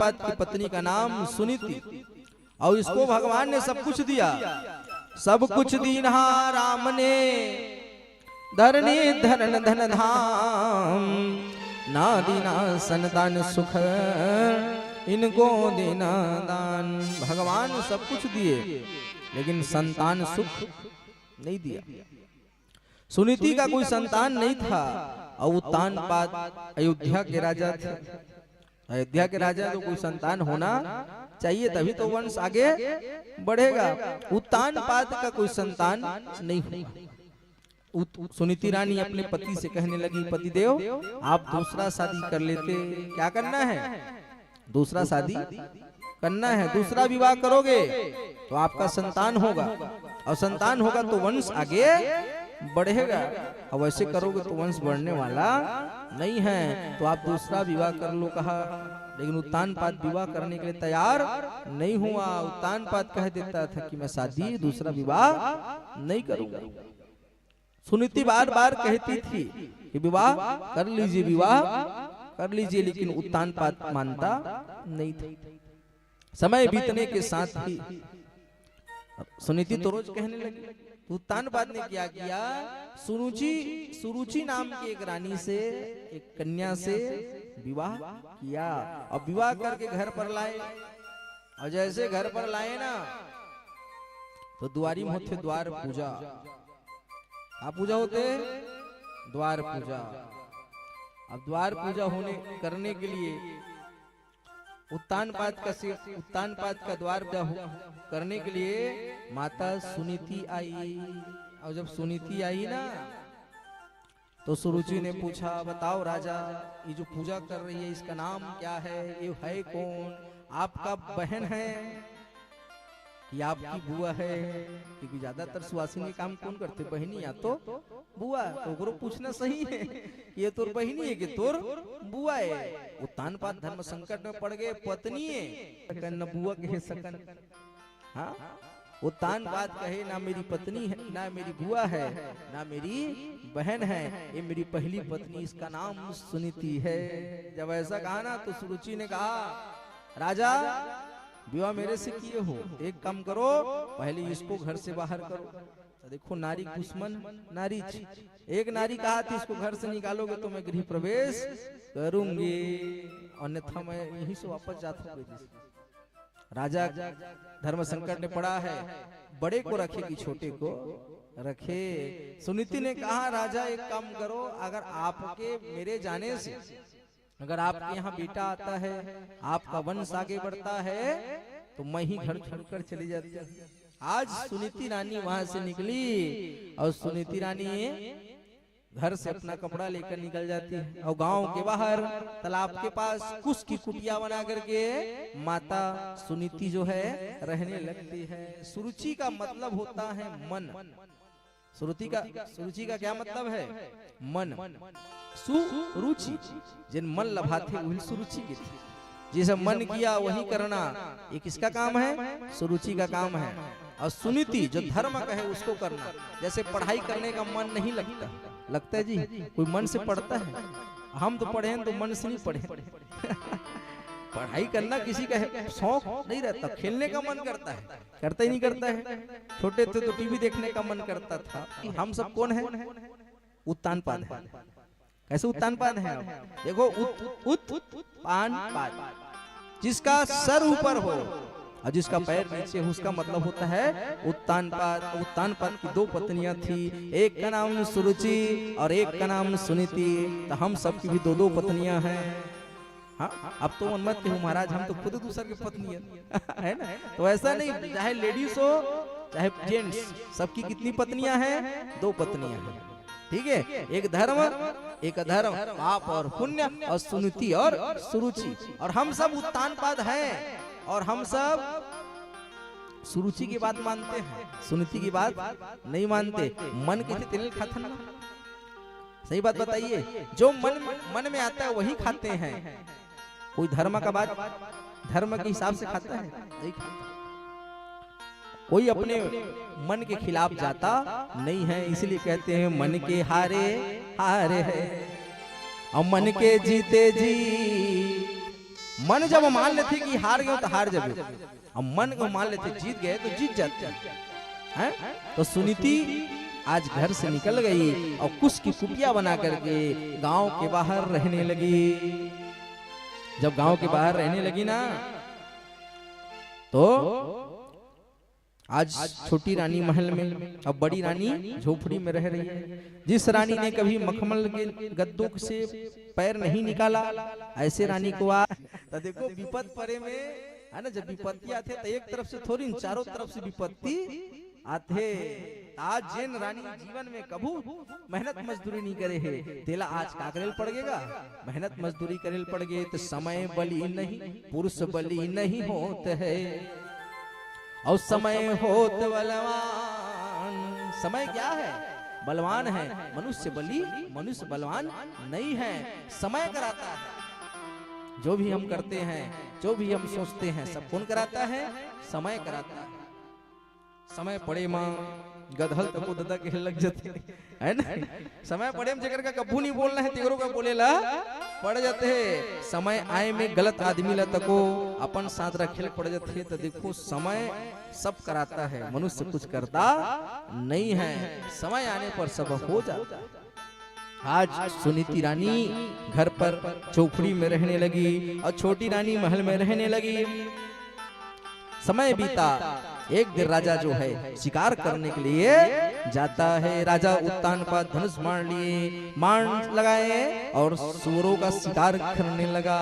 उत्तानपाद की पत्नी का नाम सुनीति, और इसको भगवान ने सब कुछ दिया। सब कुछ दीन्हा राम ने, धरनी धरन धन धाम, ना दीना संतान सुख, इनको देना दान। भगवान सब कुछ दिए लेकिन संतान सुख नहीं दिया। सुनीति का कोई संतान नहीं था, और उत्तानपाद अयोध्या के राजा थे। अयोध्या के राजा तो कोई संतान होना चाहिए, तभी तो वंश आगे बढ़ेगा। उत्तानपाद का कोई संतान नहीं हुआ। सुनीति रानी अपने पति से कहने लगी, पतिदेव आप दूसरा शादी कर लेते। क्या करना है? दूसरा शादी करना है। दूसरा विवाह करोगे तो आपका संतान होगा, और संतान होगा तो वंश आगे बढ़ेगा, और वैसे करोगे तो वंश बढ़ने वाला नहीं है, तो आप दूसरा विवाह कर लो कहा। लेकिन उत्तानपाद विवाह करने के लिए तैयार नहीं हुआ। उत्तानपाद कह देता था कि मैं शादी दूसरा विवाह नहीं करूंगा। सुनीति बार बार कहती थी कि विवाह कर लीजिए, विवाह कर लीजिए, लेकिन उत्तानपाद मानता नहीं था। समय बीतने के साथ ही सुनीति तो रोज कहने लगी। उत्तानपाद ने क्या किया? सुरुचि नाम की एक रानी से, एक कन्या से विवाह किया, और विवाह करके घर पर लाए। और जैसे घर पर लाए ना, तो द्वारी में होते द्वार पूजा। क्या पूजा होते? द्वार पूजा। अब द्वार पूजा करने के लिए उत्तानपाद का द्वार पूजा करने के लिए माता सुनीति आई। और जब सुनीति आई ना, तो सुरुचि ने पूछा, बताओ राजा, ये जो पूजा कर रही है इसका नाम क्या है? ये है कौन? आपका बहन है कि आपकी बुआ है? क्योंकि ज्यादातर सुहासिनी काम कौन करते? बहनी या तो बुआ। तो पूछना सही है कि ये तोर बहनी है कि तोर बुआ है? उत्तानपाद धर्म संकट में पड़ गए। पत्नी है न बुआ कहे सकन। हाँ, उत्तानपाद कहे ना मेरी पत्नी है, ना मेरी बुआ है, ना मेरी बहन है, ये मेरी पहली पत्नी, इसका नाम सुनीति है। जब ऐसा कहा ना, तो सुरुचि ने कहा, राजा विवाह मेरे से किए हो, एक काम करो, पहले इसको घर से बाहर करो। तो देखो नारी दुश्मन नारी, एक नारी कहा थी इसको घर से निकालोगे तो मैं गृह प्रवेश करूंगी, अन्यथा मैं यहीं से वापस जाता हूँ। राजा धर्म संकट में पड़ा है, बड़े को रखे कि छोटे को रखे। सुनीति ने कहा, राजा एक काम करो, अगर आपके मेरे जाने से अगर आपके यहाँ बेटा आता है, आपका वंश आगे बढ़ता है, तो मैं ही घर छोड़कर चली जाती हूँ। आज सुनीति रानी वहां से निकली, और सुनीति रानी घर से अपना कपड़ा लेकर निकल जाती है, और गांव के बाहर तालाब के पास कुछ की कुटिया बना करके माता सुनीति जो है रहने लगती है। सुरुचि का मतलब होता है मन। सुरुचि का क्या मतलब है? मन। सुरुचि जिन मन लभाते वही सुरुचि की थी। जिसे मन किया वही करना, ये किसका काम है? सुरुचि का काम है। और सुनीति जो धर्म कहे उसको करना। जैसे पढ़ाई करने का मन नहीं लगता है जी, कोई मन से पढ़ता है? हम तो पढ़े हैं तो मन से नहीं पढ़े। पढ़ाई करना किसी का शौक नहीं रहता, खेलने का मन करता है, करता ही नहीं करता है। छोटे थे तो टीवी देखने का मन करता था। हम सब कौन है? उत्तानपाद है। कैसे उत्तानपाद है? देखो उत्तानपाद, जिसका सर ऊपर हो और जिसका पैर नीचे हो, उसका मतलब होता है उत्तानपाद। उत्तानपाद की दो पत्नियां थी, एक का नाम सुरुचि और एक का नाम सुनीति। तो हम सब की भी दो दो पत्नियां हैं। हाँ, अब तो मत कहो महाराज, हम तो खुद दूसरे की पत्नी है ना। तो ऐसा नहीं, चाहे लेडीज हो चाहे जेंट्स, सबकी कितनी पत्नियां हैं? दो पत्नियां हैं। ठीक है, एक धर्म एक अधर्म, पाप और पुण्य, और सुनीति और सुरुचि। और हम सब उत्तानपाद हैं, और हम सब सुरुचि की बात मानते हैं, सुनीति की बात नहीं मानते। मन के तिल खाते ना, सही बात बताइए। जो मन में आता है वही खाते हैं। कोई धर्म का बात धर्म के हिसाब से खाता है? नहीं खाता। कोई अपने मन के खिलाफ जाता नहीं है। इसलिए कहते हैं मन के हारे हारे है, और मन के जीते जी मन जब मान लेते कि हार गए तो हार जाबे, अब मन को मान लेते जीत गए तो जीत जाते हैं। तो सुनीति आज घर से निकल गई और कुछ की कुटिया बना करके गांव के बाहर रहने लगी। जब गांव के बाहर रहने लगी ना, तो आज छोटी रानी महल में, अब बड़ी रानी झोपड़ी में रह रही है। जिस रानी ने कभी मखमल के गद्दों से पैर नहीं निकाला, ऐसे रानी को तो देखो विपद परे में है ना, जब विपत्ति आते तो एक तरफ से थोड़ी, चारों तरफ से विपत्ति आते। आज जिन रानी जीवन में कभू मेहनत मजदूरी नहीं करे है, तेला आज का करेल पड़ गएगा, मेहनत मजदूरी करेल पड़ गए तो समय बली नहीं, पुरुष बली नहीं होते है, और समय होत बलवान। समय क्या है? बलवान है। मनुष्य बली, मनुष्य बलवान नहीं है। समय कराता है। जो भी हम करते हैं, जो भी हम सोचते हैं, सब कौन कराता है? समय कराता है। समय पड़े मां गधल तको ददा के लग जाते है ना। समय पड़े में जगह का कभू नहीं बोलना है, तेगरों का बोलेला पड़ जाते हैं। समय आए में गलत आदमी ला तको अपन साथ रखेल पड़ जाते। तो देखो समय सब कराता है, मनुष्य कुछ करता नहीं है। समय आने पर सब हो जाता है। आज सुनीति रानी घर पर चौपड़ी में रहने लगी और छोटी रानी महल में रहने लगी। समय बीता। एक दिन राजा जो है शिकार करने के लिए जाता है। राजा उत्तानपाद धनुष मार लिए, मान लगाए और सूरों का शिकार करने लगा।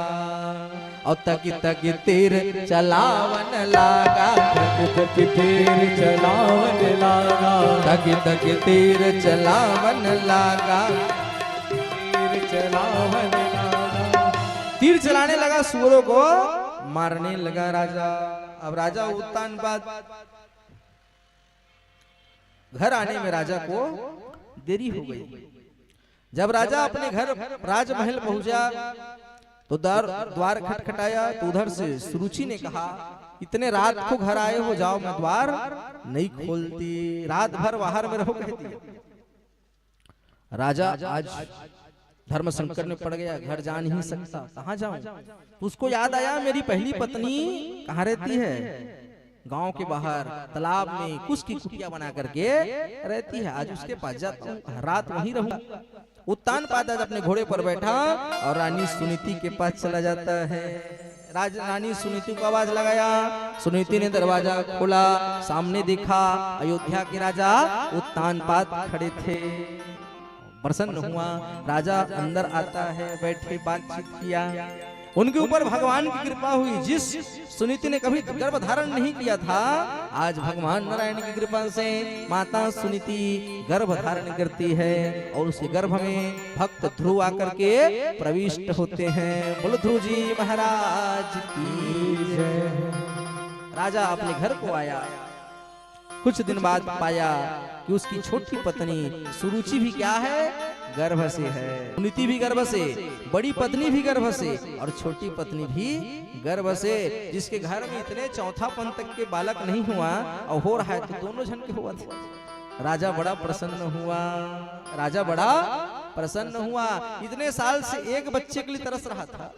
और तक तक तीर चलावन लगा, तक तीर चलावन लगा, तक तक तीर चलावन लगा, तीर चलावन लगा। तीर चलाने लगा, सूरों को मारने लगा राजा। अब राजा उत्तानपाद घर आने में राजा को देरी हो गई। जब राजा अपने घर राजमहल पहुंचा तो द्वार खटखटाया, तो उधर से सुरुचि ने कहा, इतने रात को घर आए हो, जाओ, मैं द्वार नहीं खोलती, रात भर बाहर में रहो कहती। राजा आज धर्म संकट में पड़ गया, घर जा नहीं सकता, कहाँ जाऊं? तो उसको याद आया, मेरी पहली पत्नी कहाँ रहती है? गांव के बाहर तालाब में कुछ की कुटिया बना करके रहती है। आज उसके पास जाता हूँ, रात वहीं रहूं। उत्तानपाद अपने घोड़े पर बैठा और रानी सुनीति के पास चला जाता है। रानी सुनीति को आवाज लगाया। सुनीति ने दरवाजा खोला, सामने देखा अयोध्या के राजा उत्तानपाद खड़े थे। प्रसन्न हुआ। राजा अंदर आता है, बैठे बातचीत किया। उनके ऊपर भगवान की कृपा हुई। जिस सुनीति ने कभी गर्भ धारण नहीं किया था, आज भगवान नारायण की कृपा से माता सुनीति गर्भ धारण करती है और उसके गर्भ में भक्त ध्रुव आकर के प्रविष्ट होते हैं। बोलो ध्रुव जी महाराज की जय। राजा अपने घर को आया। कुछ दिन बाद पाया कि उसकी छोटी पत्नी सुरुचि भी क्या है? गर्भ से है। सुनीति भी गर्भ से, बड़ी पत्नी भी गर्भ से और छोटी पत्नी भी गर्भ से। जिसके घर में इतने चौथापन तक के बालक नहीं हुआ और हो रहा है तो दोनों जन के हुआ था। राजा बड़ा प्रसन्न हुआ। राजा बड़ा प्रसन्न हुआ। इतने साल से एक बच्चे के लिए तरस रहा था,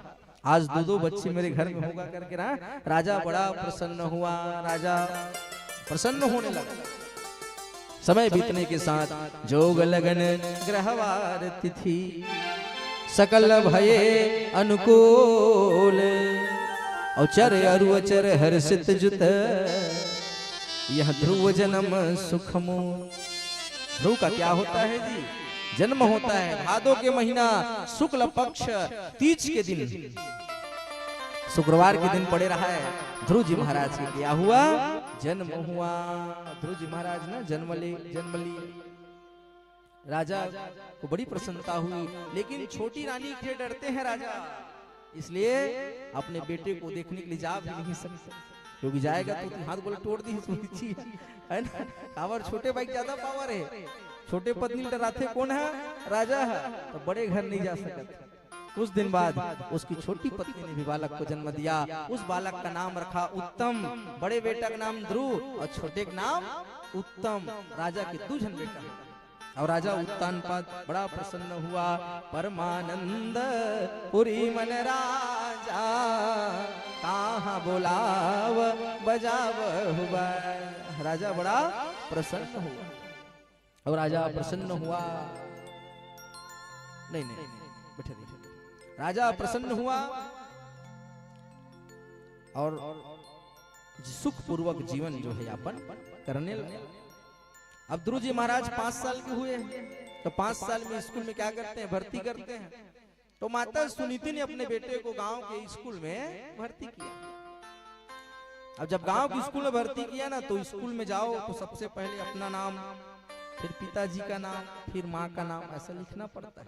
आज दो बच्चे मेरे घर में होगा करके ना राजा बड़ा प्रसन्न हुआ। राजा प्रसन्न होने लगा। समय बीतने के साथ जोग लगन ग्रहवार तिथि सकल भये अनुकूल औचर अरु अचर हर्षित जुत यह ध्रुव जन्म सुखमो। ध्रुव का क्या होता है जी? जन्म होता है भादो के महीना शुक्ल पक्ष तीज के दिन, शुक्रवार के दिन पड़े रहा है। ध्रुव जी महाराज के क्या हुआ? जन्म हुआ। ध्रुव जी महाराज ना जन्म लिए। राजा को बड़ी प्रसन्नता हुई, लेकिन छोटी रानी से डरते हैं राजा, इसलिए अपने बेटे को देखने के लिए जा भी नहीं सकते, क्योंकि जाएगा तो हाथ बोले तोड़ दी है ना। कावर छोटे भाई ज्यादा पावर है। छोटे पत्नी डराते कौन है? राजा है। तो बड़े घर नहीं जा सकते। कुछ दिन बाद उसकी छोटी पत्नी ने भी बालक को जन्म दिया। उस बालक का नाम रखा उत्तम। बड़े बेटा का नाम ध्रुव और छोटे का नाम उत्तम। राजा के 2 जन बेटा। और राजा उत्तानपाद बड़ा प्रसन्न हुआ। परमानंद पुरी मन राजा, कहाँ बोलाव बजाव हुआ। राजा बड़ा प्रसन्न हुआ। और राजा प्रसन्न हुआ, नहीं नहीं बैठे रहिए। राजा प्रसन्न हुआ और सुख पूर्वक जीवन जो है यापन करने लगा। अब ध्रुव जी महाराज 5 साल के हुए, तो 5 साल में स्कूल में क्या करते हैं, भर्ती करते हैं। तो माता सुनीति ने अपने बेटे को गांव के स्कूल में भर्ती किया। अब जब गांव के स्कूल में भर्ती किया ना, तो स्कूल में जाओ तो सबसे पहले अपना नाम, फिर पिताजी का नाम, फिर माँ का नाम, ऐसा लिखना पड़ता है,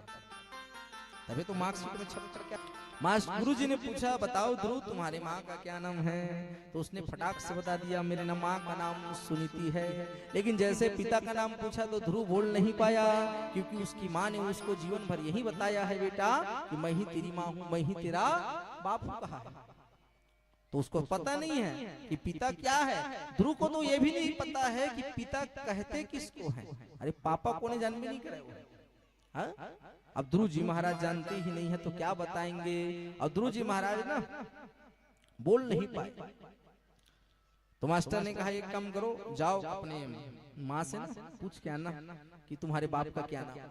तभी तो मार्कशीट में छप कर। क्या मास्टर गुरु जी ने पूछा, बताओ ध्रुव तुम्हारे माँ का क्या नाम है? तो उसने फटाक से बता दिया, मेरे माँ का नाम सुनीति है। लेकिन जैसे पिता का नाम पूछा तो ध्रुव बोल नहीं पाया, क्योंकि उसकी माँ ने उसको जीवन भर यही बताया है बेटा कि मैं ही तेरी माँ हूँ, मैं ही तेरा बाप हूँ कहा है। तो उसको पता नहीं है कि पिता क्या है। ध्रुव को तो ये भी नहीं पता है कि पिता कहते किसको है। अरे पापा को ने जन्म भी नहीं कराया। अब ध्रुव जी महाराज जानते ही नहीं है तो क्या बताएंगे। और ध्रुव जी महाराज ना बोल नहीं पाए। तो मास्टर ने कहा एक काम करो, जाओ अपने माँ से ना पूछ के आना कि तुम्हारे बाप का क्या नाम है।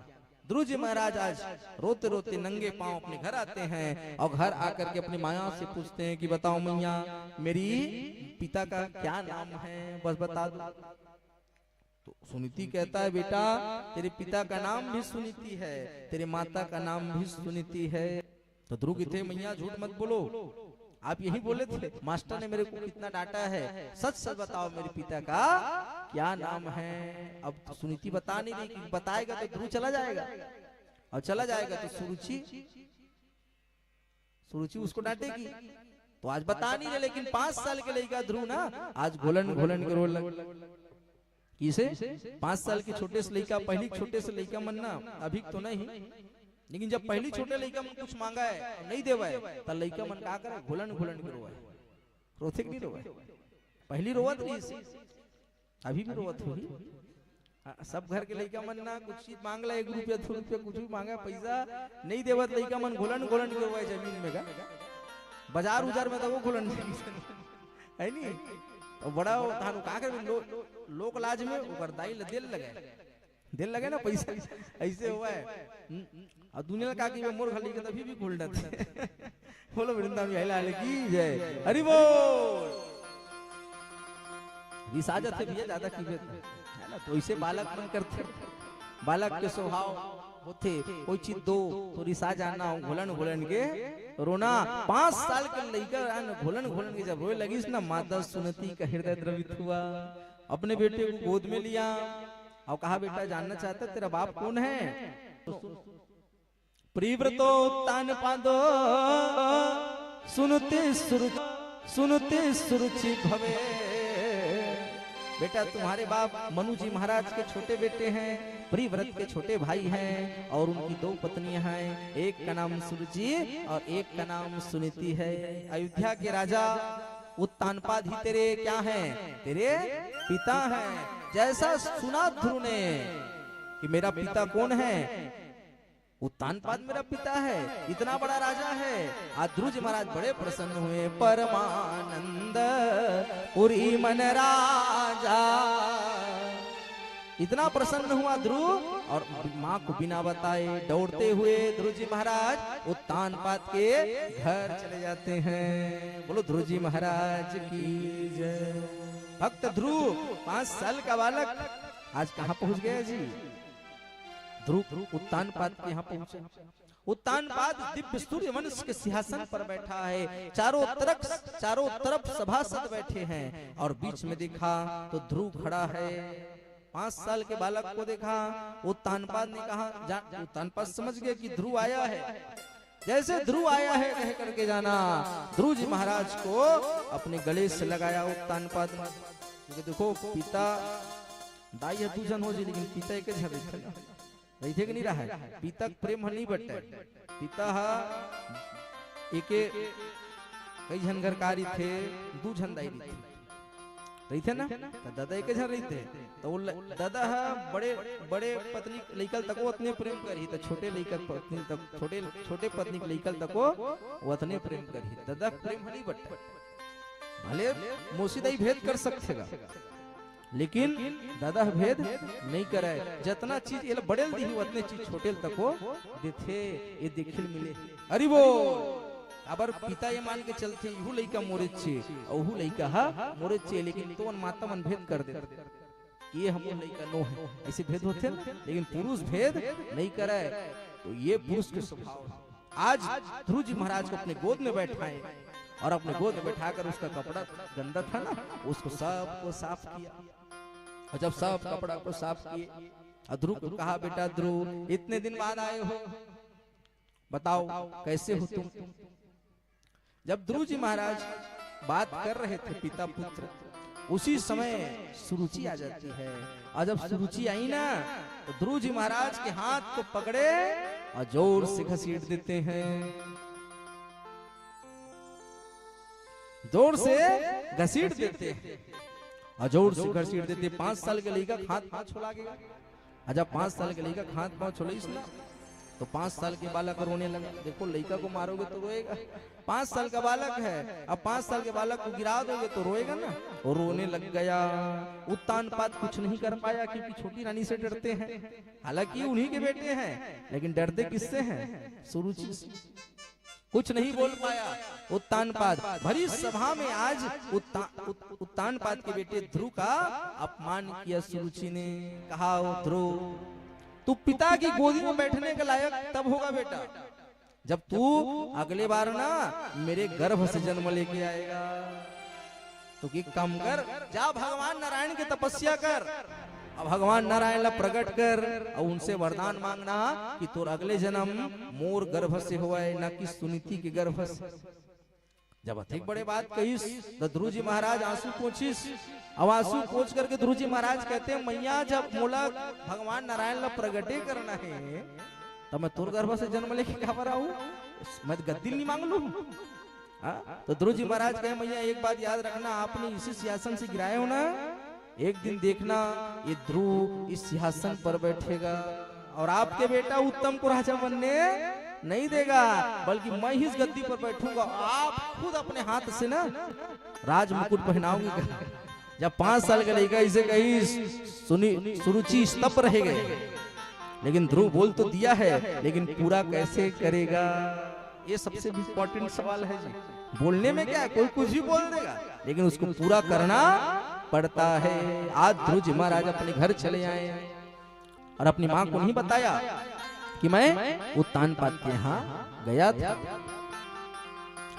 ध्रुव जी महाराज आज रोते रोते नंगे पांव अपने घर आते हैं और घर आकर के अपनी माया से पूछते हैं कि बताओ मैया मेरी पिता का क्या नाम है, बस बता दो। तो सुनीति कहता है बेटा तेरे पिता का नाम भी सुनीति है, तेरे माता का नाम भी सुनीति है। तो ध्रुव की थे मैया झूठ मत बोलो, आप यही बोले थे, मास्टर ने मेरे को कितना डांटा है, सच सच बताओ मेरे पिता का क्या नाम है। अब तो सुनीति बता नहीं रही, कि बताएगा तो ध्रुव चला जाएगा, और चला जाएगा तो सुरुचि उसको डांटेगी। तो आज बता नहीं रहे, लेकिन 5 साल के लड़का ध्रुव ना आज घोलन घोलन के रोल किसे 5 साल के छोटे से लड़का, पहली छोटे से लड़का मन ना अभी तो नहीं, लेकिन जब पहली छोटे लड़का मन कुछ मांगा है नहीं देवा है, तब लड़का मन का करे घोलन घोलन के रोवा है। रोथे नहीं रोवा, पहली रोवत नहीं, अभी भी रोवत होगी। सब घर के लड़का मन ना कुछ चीज मांग ला, 1 रुपया 2 रुपया कुछ भी मांगा, पैसा नहीं देवत लड़का मन घोलन घोलन के रोवा है। जमीन में का बाजार उजार में तो वो घोलन है नहीं, तो बड़ा थानु का कर लोक लाज में ऊपर दाई दिल लगे ना पैसा ऐसे हुआ है। और दुनिया का की मोर खाली के तभी भी घोल डालते। बोलो वृंदावन लाल की जय, हरि बोल। विसाजत है भैया ज्यादा की है ना, तो इसे बालक मन करते, बालक के स्वभाव होते, कोई चीज दो तो रिसा जाना, घोलन घोलन के रोना। 5 साल के लड़का घोलन घोलन के जब रोए लगी ना, माता सुनीति का हृदय द्रवित हुआ, अपने बेटे को गोद में लिया और कहा बेटा जानना चाहता तेरा बाप कौन है? तो प्रिव्रतो उत्तानपादो सुनते सुरुचि भवे। बेटा तुम्हारे बाप मनु जी महाराज के छोटे बेटे हैं, प्रिव्रत के छोटे भाई हैं, और उनकी 2 पत्नियां हैं, एक का नाम सुरुचि और एक का नाम सुनीति है। अयोध्या के राजा उत्तानपाद ही तेरे क्या हैं? तेरे पिता हैं। जैसा सुना ध्रुव ने कि मेरा पिता कौन है, उत्तानपाद मेरा पिता है, इतना बड़ा राजा है। आज ध्रुव जी महाराज बड़े प्रसन्न हुए। परमानंद पुरी मन राजा, इतना प्रसन्न हुआ ध्रुव, और माँ को बिना बताए दौड़ते हुए ध्रुव जी महाराज उत्तानपाद के घर चले जाते हैं। बोलो ध्रुव जी महाराज की जय। भक्त ध्रुव 5 साल का बालक आज कहाँ पहुंच गया जी? ध्रुव उत्तानपाद के यहाँ पहुंचे। उत्तानपाद दिव्य सूर्य वंश के सिंहासन पर बैठा है, चारों तरफ सभासद बैठे हैं, और बीच में देखा तो ध्रुव खड़ा है। 5 साल के बालक को देखा, उत्तानपाद ने कहा, उत्तानपाद समझ गए कि ध्रुव आया है। जैसे ध्रुव आया है कह करके जाना, ध्रुव जी महाराज को अपने गले से लगाया उत्तानपाद। देखो पिता दाई है 2 जन हो जी, लेकिन पिता एक रही थे कि नहीं रहा है। पिता प्रेम नहीं बटे, पिता एक कई झन घरकारी थे, 2 झन दाई थे। रही थे ना, तो दादा एक जन रही थे, तो वो दादा बड़े बड़े पत्नी लइकल तक वो उतने प्रेम करी, तो छोटे लइकल पत्नी तक छोटे पत्नी के लइकल तक वो उतने प्रेम करी। दादा प्रेम हनी बट्टा भले मोसीदाई भेद कर सकतेगा, लेकिन दादा भेद नहीं करे। जितना चीज ये बड़े दी उतने चीज छोटे तक वो देथे, ये देखिल मिले। अरे वो अबर पिता ये मान के चलते यहू लइका मोरे छे औहू लइका हा मोरे छे, लेकिन तो माता मन भेद कर दे ये हम लइका नो है, ऐसे भेद होते हैं, लेकिन पुरुष भेद नहीं करे। तो ये पुरुष के स्वभाव। आज ध्रुव जी महाराज को अपने गोद में बैठाए और अपने गोद में बैठाकर उसका कपड़ा गंदा था ना, उसको सबको साफ किया। और जब सब कपड़ा को साफ किए, ध्रुव को कहा बेटा ध्रुव इतने दिन बाद आए हो, बताओ कैसे हो तुम। जब ध्रुव जी महाराज बात कर रहे थे पिता पुत्र, उसी समय सुरुचि आ जाती है। और जब सुरुचि आई ना, तो ध्रुव जी महाराज के हाथ को पकड़े और जोर से घसीट देते हैं, जोर से घसीट देते हैं और जोर से घसीट देते। 5 साल के लड़का हाथ पांव छोड़ा गया। जब 5 साल के लड़का हाथ पांव छोड़े ना, तो 5 साल के बालक रोने लगा। देखो लड़का को मारोगे तो रोएगा, 5 साल का बालक है, अब 5 साल के बालक को गिरा दोगे तो रोएगा ना, और रोने लग गया। उत्तान पात कुछ नहीं कर पाया, क्योंकि छोटी रानी से डरते हैं, हालांकि उन्हीं के बेटे हैं, लेकिन डरते किससे हैं? सुरुचि से। कुछ नहीं बोल पाया। उत्तान पात भरी सभा में आज उत्तान पात के बेटे ध्रुव का अपमान किया सुरुचि ने। कहा ध्रुव तू पिता की गोदी में बैठने के लायक तब होगा बेटा जब तू अगले बार ना मेरे गर्भ से जन्म लेके आएगा। तो एक काम कर, जा भगवान नारायण की तपस्या कर, अब भगवान नारायण ला प्रकट कर और उनसे वरदान मांगना कि तोर अगले जन्म मोर गर्भ से होए, ना कि सुनीति के गर्भ से। जब अधिक बड़े बात कहीस तो ध्रुव जी महाराज आंसू पोंछिस। अब आंसू पोंछ करके ध्रुव जी महाराज कहते हैं मैया जब मोला भगवान नारायण ला प्रगटे करना है तो मैं तोर गर्भ से जन्म लेके क्या बरा हूँ, मैं गद्दी नहीं मांग लू। तो ध्रुव जी महाराज कहे मैया एक बात याद रखना, आपने इसी सिंहासन से गिराए हो ना, एक दिन देखना ये ध्रुव इस सिंहासन पर बैठेगा और आपके बेटा उत्तम को राजा बनने नहीं देगा, बल्कि मैं ही इस गद्दी पर बैठूंगा। आप खुद अपने हाथ से ना राज मुकुट पहनाओगे। जब 5 साल का लड़का इसे कही सुरुचि स्तब्ध रह गए, लेकिन ध्रुव बोल तो दिया है, लेकिन पूरा कैसे करेगा, ये सबसे इम्पोर्टेंट सवाल है जी। बोलने में क्या है, कोई कुछ भी बोल देगा, लेकिन उसको पूरा करना पड़ता है। आज ध्रुव जी महाराज अपने घर चले आए और अपनी माँ को नहीं बताया कि मैं उत्तान पात के यहाँ गया था।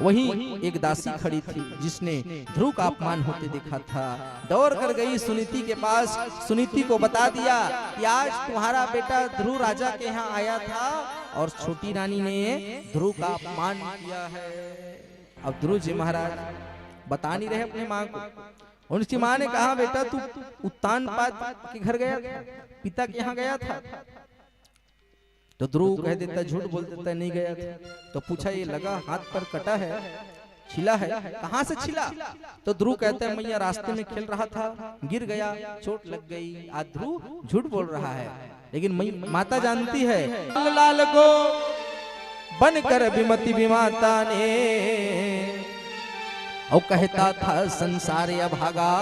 वहीं एक दासी खड़ी थी जिसने ध्रुव का अपमान होते देखा था। दौड़ कर गई सुनीति के पास, सुनीति को बता दिया कि आज तुम्हारा बेटा ध्रुव राजा के यहाँ आया था और छोटी रानी ने ध्रुव का अपमान किया है। अब ध्रुव जी महाराज बता नहीं रहे अपनी माँ को। उनकी माँ ने कहा बेटा तू उत्तान पात के घर गया था, पिता के यहाँ गया था। तो ध्रुव कह देता, झूठ बोल देता, नहीं गया था। तो पूछा ये लगा हाथ पर कटा है, छिला है, कहाँ से छिला? तो ध्रुव कहता है मैया रास्ते में खेल रहा था, गिर गया, चोट लग गई। आज ध्रुव झूठ बोल रहा है, लेकिन माता जानती है। लाल को बनकर विमति विमाता ने और कहता था संसार अभागा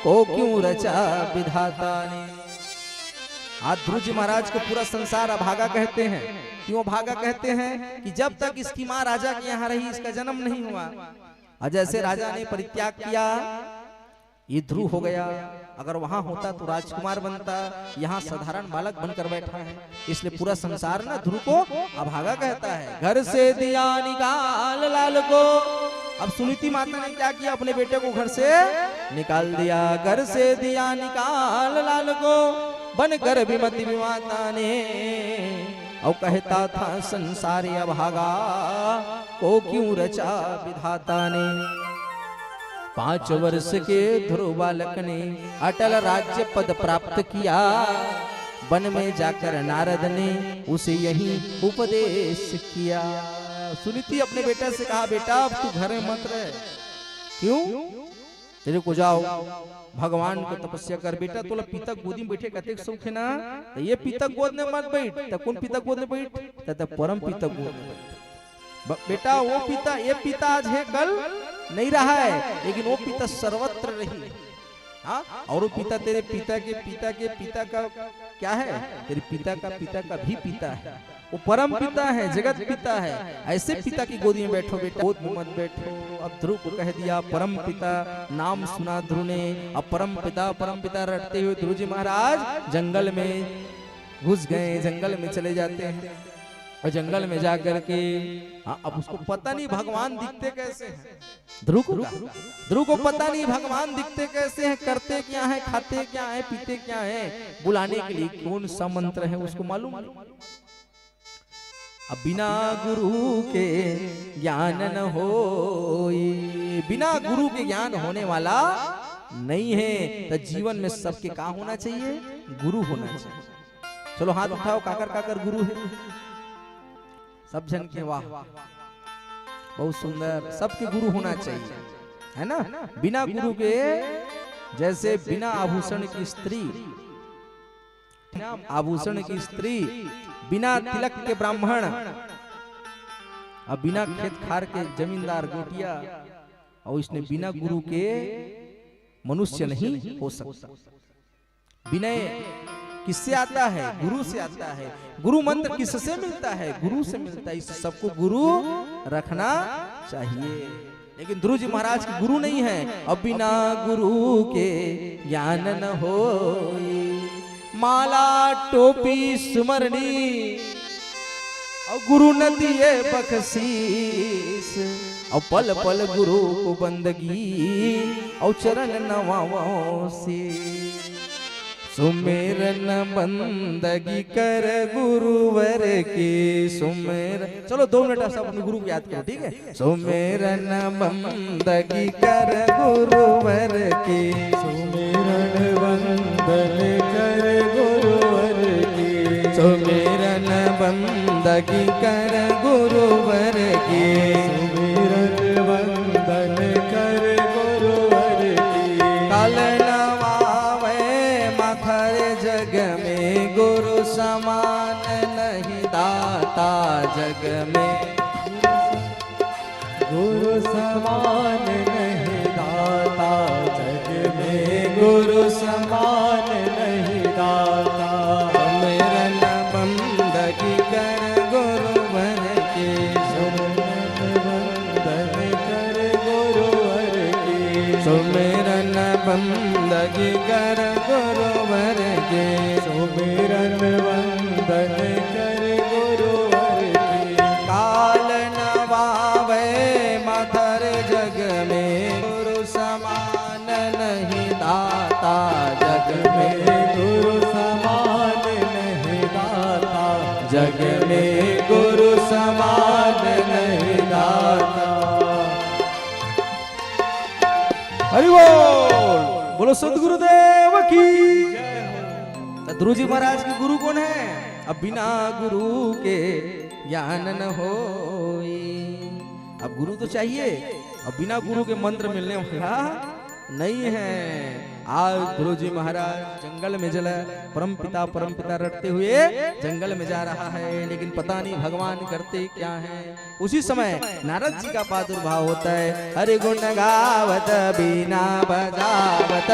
को क्यों रचा विधाता ने। आज ध्रुव जी महाराज को पूरा संसार अभागा कहते हैं। क्यों भागा कहते हैं? कि जब तक इसकी माँ राजा के यहाँ रही इसका जन्म नहीं हुआ, और जैसे राजा ने परित्याग किया ये ध्रुव हो गया। अगर वहां होता तो राजकुमार बनता, यहाँ साधारण बालक बनकर बैठा है, इसलिए पूरा संसार ना ध्रुव को अभागा कहता है। घर से दिया निकाल लाल को। अब सुनीति माता ने क्या किया, अपने बेटे को घर से निकाल दिया। घर से दिया निकाल लाल को बनकर विमति विमाता ने और कहता था संसार अभागा को क्यों रचा विधाता ने। 5 वर्ष के ध्रुव बालक ने अटल राज्य पद प्राप्त किया। वन में जाकर नारद ने उसे यही उपदेश किया। सुनीति अपने बेटे से कहा बेटा अब तू घर में मत रह। क्यों? तेरे को जाओ भगवान को तपस्या कर बेटा, तोला पिता गोदी में बैठे कते सुख है ना, तो ये पिता गोद में मत बैठ, तो कौन पिता गोद में बैठ, तो परम पिता गोद में बैठ बेटा। वो पिता, ये पिता आज है कल नहीं रहा है, लेकिन वो पिता सर्वत्र रही। हाँ, और वो पिता तेरे पिता का क्या है, तेरे पिता का भी पिता है, वो परम पिता है, जगत पिता है। ऐसे पिता की गोदी में बैठो बेटा, गोद में मत बैठो। अब ध्रुव को कह दिया परम पिता, नाम सुना ध्रुव ने। अब परम पिता रटते हुए ध्रुव जी महाराज जंगल में घुस गए, जंगल में चले जाते हैं। और जंगल में जाकर के अब उसको पता नहीं भगवान दिखते कैसे हैं, ध्रुव को पता नहीं भगवान दिखते कैसे हैं, करते क्या है, खाते क्या है, पीते क्या है, बुलाने के लिए कौन सा मंत्र है उसको मालूम नहीं। अब बिना गुरु के ज्ञान न होई, बिना गुरु के ज्ञान होने वाला नहीं है। तो जीवन में सबके क्या होना चाहिए, गुरु होना चाहिए। चलो हाथ उठाओ, काकर गुरु है सब जन के, वाह बहुत सुंदर, सबके गुरु होना चाहिए, है ना। बिना गुरु के, जैसे बिना आभूषण की स्त्री, आभूषण की स्त्री, बिना तिलक के ब्राह्मण, अब बिना खेत खार के जमींदार गोटिया, और इसने बिना गुरु के मनुष्य नहीं हो सकता। विनय किससे आता है, गुरु से आता है। गुरु मंत्र किससे मिलता है, गुरु से मिलता है। इस सबको गुरु रखना चाहिए। लेकिन ध्रुव जी महाराज की गुरु नहीं है। अब बिना गुरु के ज्ञान न होई, माला टोपी सुमरनी, और गुरु न दिए बख्शीस, और पल पल गुरु को बंदगी, और चरण नवाओ से सुमेरन बंदगी कर गुरुवर की, सुमेर। चलो 2 मिनट सब अपने गुरु को याद करो, ठीक है। सुमेरन बंदगी कर गुरुवर की, सुमेरन वंदन कर गुरुवर की, सुमेरन बंदगी कर गुरुवर की, सुमेरन वंदन कर गुरुवर की। काल जग में गुरु समान नहीं दाता, जग में गुरु समान नहीं दाता, जग में गुरु समान नहीं दाता। सुमिरन बंदगी कर गुरुवर की, सुमिरन वंदन कर गुरुवर की, सुमिरन बंदगी कर गुरुवर की, सुमिरन वंदन कर गुरुवर की। काल नवावे मधर जग में गुरु समान नहीं दाता, जग में गुरु समान नहीं दाता, जग में गुरु समान नहीं दाता। हरि बोल, बोलो सद्गुरुदेव की। ध्रुव जी महाराज के गुरु कौन है? अब बिना गुरु के ज्ञान न होई। अब गुरु तो चाहिए, अब बिना गुरु के मंत्र मिलने वाला नहीं है। आज ध्रुव जी महाराज जंगल में चला, परम पिता रटते हुए जंगल में जा रहा है, लेकिन पता नहीं भगवान करते क्या है। उसी समय नारद जी का प्रादुर्भाव होता है। हरि गुण गावत बीना बजावत,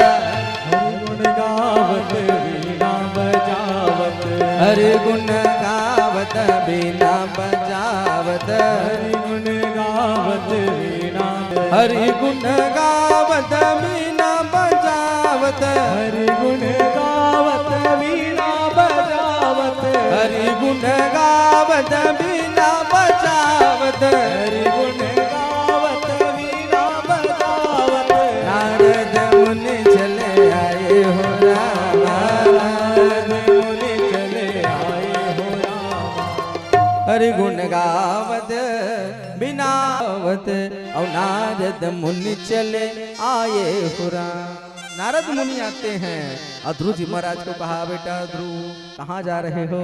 हरि गुण गावत वीणा बजावत, हरि गुण गावत बीना बजावत, हरि गुण गावत वीणा, हरि गुण गावत बीना बजावत, हरि गुण गावत वीणा बजावत, हरि गुण गावत बीना बजावत, हरि गुण गावत वीणा बजावत। नारद मुनि चले आए हो रामा, नारद मुनि चले आए हो रामा, हरि गुण गावत बिनावत, और नारद मुनि चले आए हो राम। नारद मुनि आते हैं और ध्रुव जी महाराज को कहा, बेटा ध्रुव कहाँ जा रहे हो?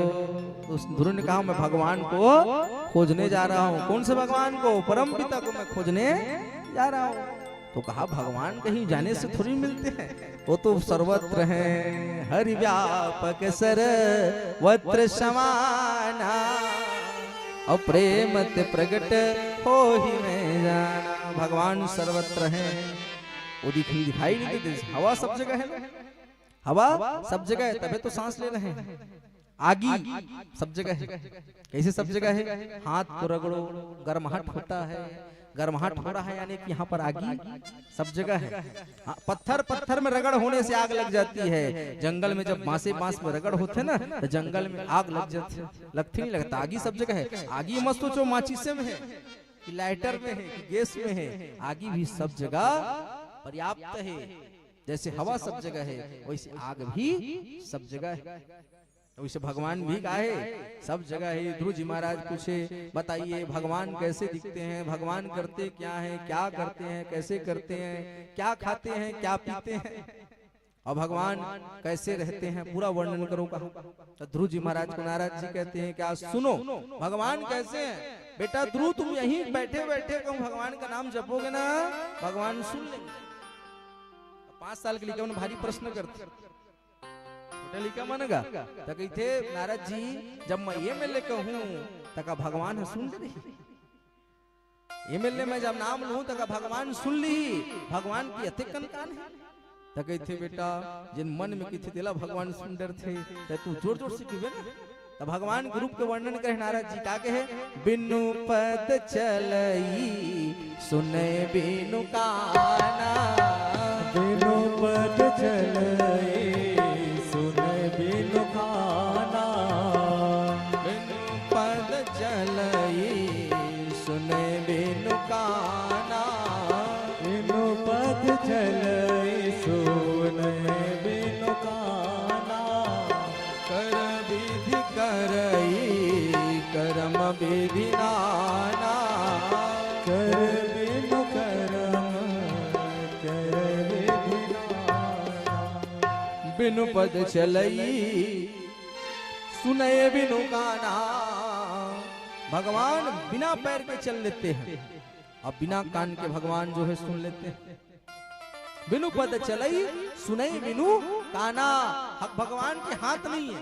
उस ध्रुव ने कहा, मैं भगवान को खोजने जा रहा हूँ। कौन से भगवान को? परम पिता को मैं खोजने जा रहा हूँ। तो कहा भगवान कहीं जाने से थोड़ी मिलते हैं, वो तो सर्वत्र हैं, हरि व्यापक सर्वत्र समाना, और प्रेम ते प्रगट हो ही में जाना। भगवान सर्वत्र हैं, वो दिखाई नहीं देते। हवा सब जगह है ना, हवा सब जगह है, तबे तो सांस ले रहे हैं। आगी सब जगह है, कैसे सब जगह है? हाथ को रगड़ो गर्माहट होता है, गर्माहट हो रहा है यानी कि यहाँ पर आगी सब जगह है। हाँ, पत्थर में रगड़ होने से आग लग जाती है। जंगल में जब बांस में रगड़ होते ना तो जंगल में आग लग जाती, लगती नहीं लगता। आगी सब जगह है। आगी मत सोचो माचिसे में है कि लाइटर में है कि गैस में है, आगी भी सब जगह पर्याप्त है। जैसे हवा सब जगह है वैसे आग भी सब जगह है, वैसे भगवान भी कहा है सब जगह है। ध्रुव जी महाराज पूछे बताइए भगवान कैसे दिखते हैं, भगवान करते क्या है, क्या करते हैं, कैसे करते हैं, क्या खाते हैं, क्या पीते हैं, और भगवान कैसे रहते हैं, पूरा वर्णन करो कहा। तो ध्रुव जी महाराज को नारद जी कहते हैं क्या सुनो भगवान कैसे हैं। बेटा ध्रुव तुम यहीं बैठे बैठे कहूँ भगवान का नाम जपोगे ना भगवान सुन लेंगे। 5 साल के लिए क्या भारी प्रश्न करते लिखा मानेगा तो कहते नारद जी जब मैं एमएलए कहूँ तका भगवान सुन ली, एमएलए में जब नाम लूं तका भगवान सुन ली, भगवान की अति कनकान है। तो कहते बेटा जिन मन में किथे तेला भगवान सुंदर थे तो तू जोर जोर से कहबे ना। तो भगवान के रूप के वर्णन करे नारद जी का कहे बिनु पद चलई सुने बिनु काना, बिनु पद चलई सुने बिनु काना, बिनु पद चलई सुने बिनु काना, बिनु पद चलई सुने बिनु काना, कर विधि करई करम विधि नाना, कर बिनु करम कर विधि नाना, बिनु पद चलई सुनय बिनु गाना। भगवान बिना पैर के चल लेते हैं और बिना कान के भगवान जो है सुन लेते हैं। बिनु पद चलई सुनई बिनु काना, भगवान के हाथ नहीं है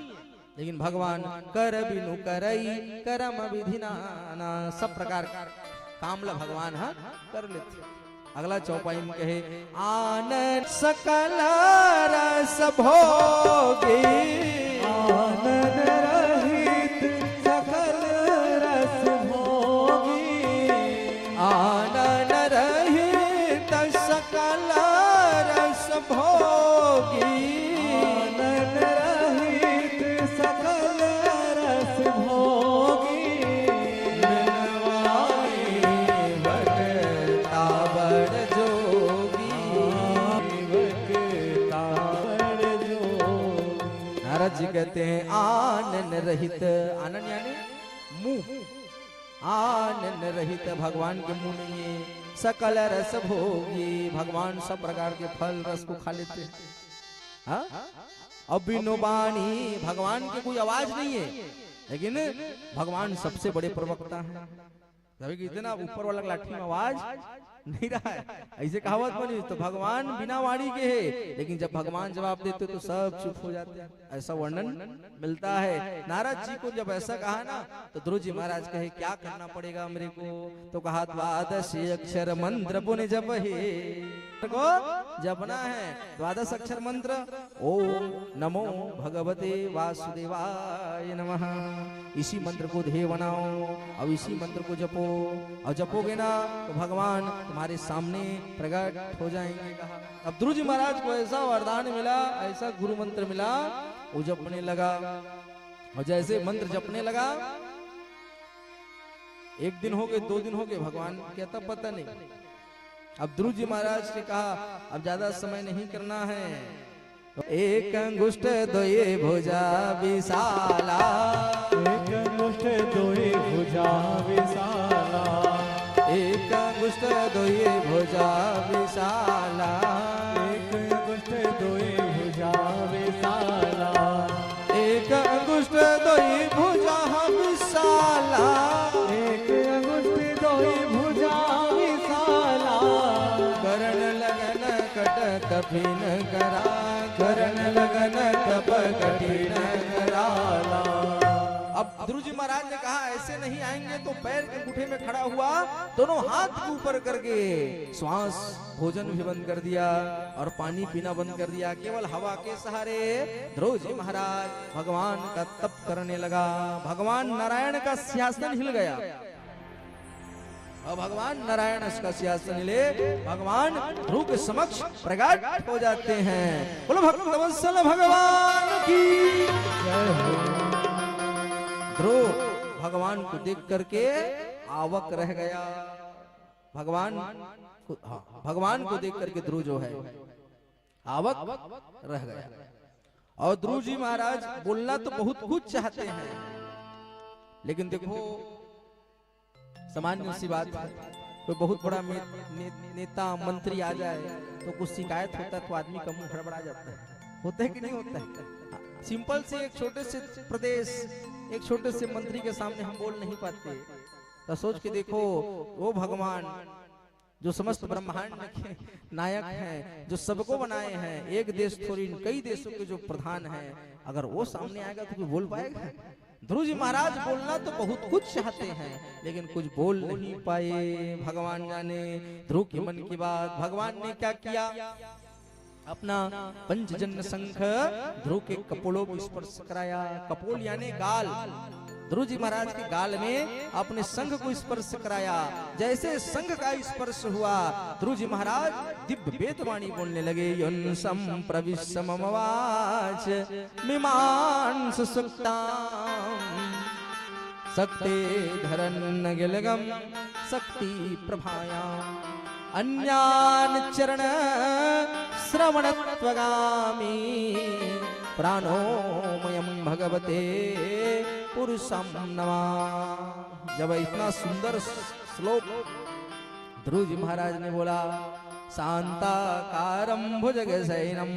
लेकिन भगवान कर बिनु करई करम विधि नाना, सब प्रकार कामला भगवान हाँ कर लेते। अगला चौपाई में कहे आनंद सकल रस भोगी, आनंद रहित सकल रस भोगी, आनंद रहित सकल रस भोगी, आनंद रहित सकल रस भोगी, बिनवाई भटता बड़ जोगी, भटता बड़ जोगी। नारद जी कहते हैं आनंद रहित, आनंद यानी मुंह, आनंद रहित भगवान के मुंह नहीं है। सकल रस भोगी, भगवान सब प्रकार के फल रस को खा लेते हैं। हाँ? अबिनु वाणी, भगवान की कोई आवाज नहीं है लेकिन भगवान सबसे बड़े प्रवक्ता हैं। कभी इतना ऊपर वाला लाठी में आवाज नहीं रहा है, ऐसे कहावत बनी। तो भगवान बिना वाणी के है लेकिन जब भगवान जवाब देते तो सब चुप हो जाते हैं, ऐसा वर्णन मिलता है। नारद जी को जब ऐसा कहा ना तो ध्रुव जी महाराज कहे क्या करना पड़ेगा मेरे को, तो कहा द्वादश अक्षर मंत्र पुण्य जप है को जपना है। द्वादश अक्षर मंत्र ओम नमो भगवते वासुदेवाय नमः, इसी मंत्र को ध्येय बनाओ और इसी मंत्र को जपो, और जपोगे ना तो भगवान तुम्हारे सामने प्रकट हो जाएंगे। कहा अब ध्रुव जी महाराज को ऐसा वरदान मिला, ऐसा गुरु मंत्र मिला, वो जपने लगा। और जैसे मंत्र जपने लगा, 1 दिन हो गए, 2 दिन हो गए, भगवान क्या तब पता नहीं। अब ध्रुव जी महाराज ने कहा अब ज्यादा समय नहीं करना है, तो एक अंगुष्ठ दोये भुजा विशाला, एक अंगुष्ठ दोये भुजा विशाला, एक अंगुष्ठ दोये भुजा विशाला, एक अंगुष्ठ दोये भुजा विशाला, एक अंगुष्ठ दोये भुजा विशाला, एक अंगुष्ठ दोये भुजा विशाला, करण कट कठिन करा, करण लगन तप कठिन कराला। अब ध्रुव जी महाराज ने कहा ऐसे नहीं आएंगे, तो पैर के अंगूठे में खड़ा हुआ, दोनों हाथ के ऊपर करके श्वास भोजन भी बंद कर दिया और पानी पीना बंद कर दिया। केवल हवा के सहारे ध्रुव जी महाराज भगवान का तप करने लगा। भगवान नारायण का सिंहासन हिल गया और भगवान नारायण इसका सिंहासन हिले, भगवान ध्रुव के समक्ष प्रकट हो जाते हैं। बोलो भक्तवत्सल भगवान की जय हो। ध्रुव भगवान को देख करके आवक रह गया। भगवान को देख करके ध्रुव जो है आवक रह गया। और ध्रुव जी महाराज बोलना तो बहुत कुछ चाहते हैं, लेकिन देखो सामान्य सी बात है, कोई बहुत बड़ा नेता मंत्री आ जाए तो कुछ शिकायत होता है तो आदमी का मुंह गड़बड़ा जाता है। होता है कि नहीं होता है? सिंपल से एक छोटे से प्रदेश, एक छोटे से मंत्री के सामने हम बोल नहीं पाते, तो सोच के देखो वो भगवान जो समस्त ब्रह्मांड के नायक हैं, जो सबको बनाए हैं, एक देश थोड़ी कई देशों के जो प्रधान हैं, अगर वो सामने आएगा तो कोई बोल पाएगा? ध्रुव जी महाराज बोलना तो बहुत कुछ चाहते हैं, लेकिन कुछ बोल नहीं पाए। भगवान जाने ध्रुव के मन की बात। भगवान ने क्या किया? अपना पंचजन्य शंख ध्रुव के कपोलों को स्पर्श कराया। कपोल यानी गाल। ध्रुव जी महाराज के गाल में अपने संघ को स्पर्श कराया। जैसे संघ का स्पर्श हुआ, ध्रुव जी महाराज दिव्य वेदवाणी बोलने लगे। यंसम प्रविश्य मम वाच मीमांस सुक्ताम सक्ते धरन् गिलगम शक्ति प्रभायाम अन्यान चरण श्रवणत्वगामी प्राणोमयम भगवते पुरुषम नमः। जब इतना सुंदर श्लोक ध्रुव जी महाराज ने बोला, शांताकारं भुजगशयनं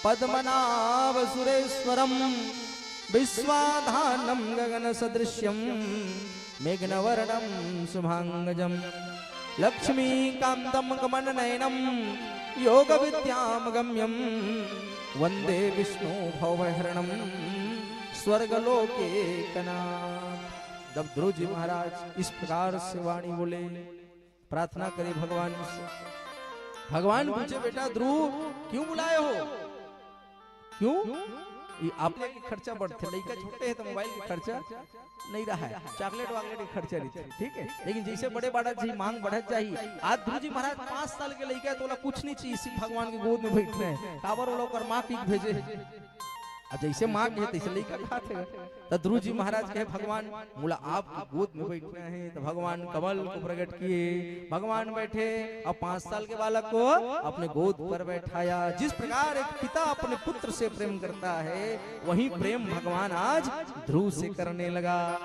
पद्मनाभ सुरेश्वरम विश्वाधानं गगन सदृश्यं मेघनवर्णं शुभांगजं लक्ष्मीकान्तं कमलनयनं योग विद्याम गम्यम वंदे विष्णु भवहरणम स्वर्गलोके कनाथ। जब ध्रुव जी महाराज इस प्रकार से वाणी बोले, प्रार्थना करे भगवान से। भगवान पूछे, बेटा ध्रुव क्यों बुलाए हो? क्यों? आपने की खर्चा बढ़ते, लड़का छोटे हैं तो मोबाइल की खर्चा नहीं रहा है, चॉकलेट वाकलेट की खर्चा नहीं थी, ठीक है। लेकिन जैसे बड़े बड़ा चाहिए, मांग बढ़त चाहिए। आज ध्रुव जी महाराज 5 साल के लड़का है तो बोला कुछ नहीं चाहिए, सिर्फ भगवान की गोद में बैठना है। काबर वो लोग माँ पीक भेजे, जैसे माँ के तैसे लड़का खाते हैं। तो ध्रुव जी महाराज कहे, भगवान बोला आपकी गोद में बैठना है। तो भगवान कमल को प्रकट किए, भगवान बैठे और 5 साल के बालक को अपने गोद पर बैठाया। जिस प्रकार एक पिता अपने पुत्र से प्रेम करता है, वही प्रेम भगवान आज ध्रुव से करने लगा।